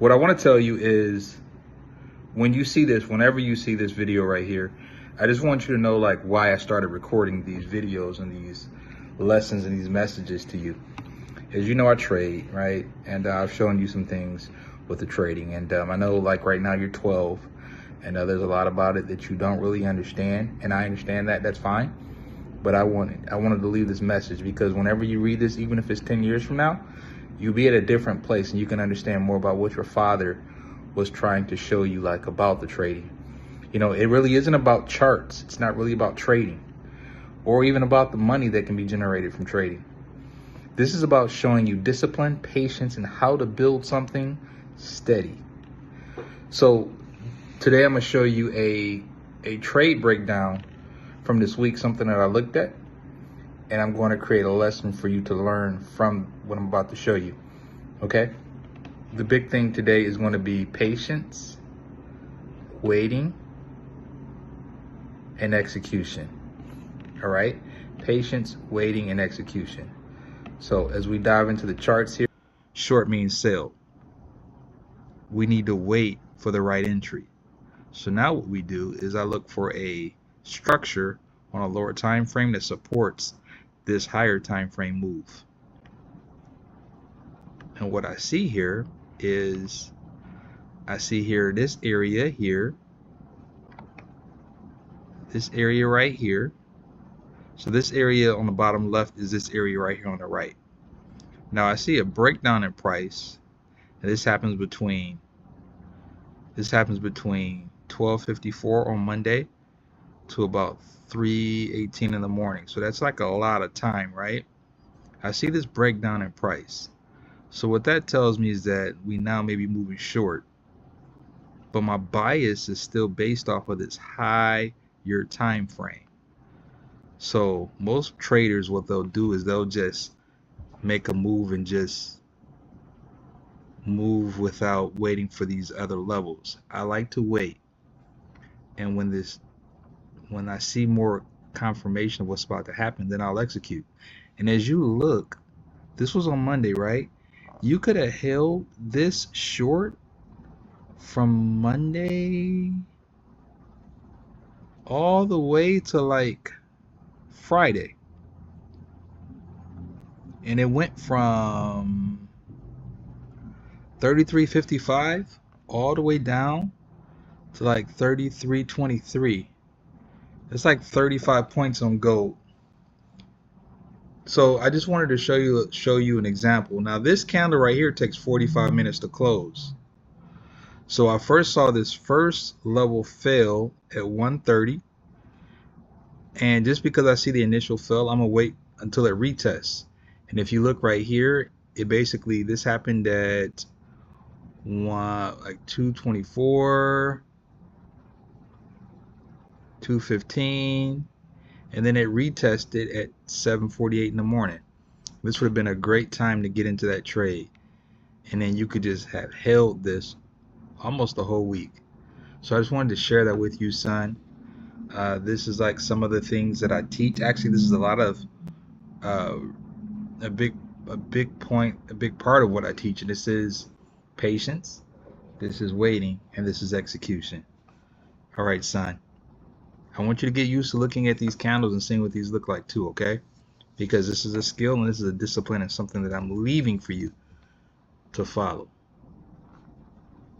What I want to tell you is, when you see this, whenever you see this video right here, I just want you to know like why I started recording these videos and these lessons and these messages to you. As you know, I trade, right? And I've shown you some things with the trading. And I know like right now you're 12 and there's a lot about it that you don't really understand. And I understand that, that's fine. But I wanted to leave this message because whenever you read this, even if it's 10 years from now, you'll be at a different place and you can understand more about what your father was trying to show you like about the trading. You know, it really isn't about charts. It's not really about trading or even about the money that can be generated from trading. This is about showing you discipline, patience, and how to build something steady. So today I'm going to show you a trade breakdown from this week, something that I looked at, and I'm going to create a lesson for you to learn from what I'm about to show you. Okay? The big thing today is going to be patience, waiting, and execution. All right? Patience, waiting, and execution. So as we dive into the charts here, short means sell. We need to wait for the right entry. So now what we do is I look for a structure on a lower time frame that supports this higher time frame move. And what I see here is I see here this area here, this area right here. So this area on the bottom left is this area right here on the right. Now I see a breakdown in price, and this happens between 12:54 on Monday to about 3:18 in the morning. So that's like a lot of time, right? I see this breakdown in price. So what that tells me is that we now may be moving short, but my bias is still based off of this higher time frame. So most traders, what they'll do is they'll just make a move and just move without waiting for these other levels. I like to wait, and when I see more confirmation of what's about to happen, then I'll execute. And as you look, this was on Monday, right? You could have held this short from Monday all the way to like Friday. And it went from 33.55 all the way down to like 33.23. It's like 35 points on gold. So I just wanted to show you an example. Now this candle right here takes 45 minutes to close. So I first saw this first level fail at 130, and just because I see the initial fail, I'm gonna wait until it retests. And if you look right here, it basically, this happened at 224, 215, and then it retested at 7:48 in the morning. This would have been a great time to get into that trade, and then you could just have held this almost the whole week. So I just wanted to share that with you, son. This is like some of the things that I teach. Actually, this is a lot of a big part of what I teach, and this is patience, this is waiting, and this is execution. All right, son, I want you to get used to looking at these candles and seeing what these look like too, okay? Because this is a skill and this is a discipline and something that I'm leaving for you to follow.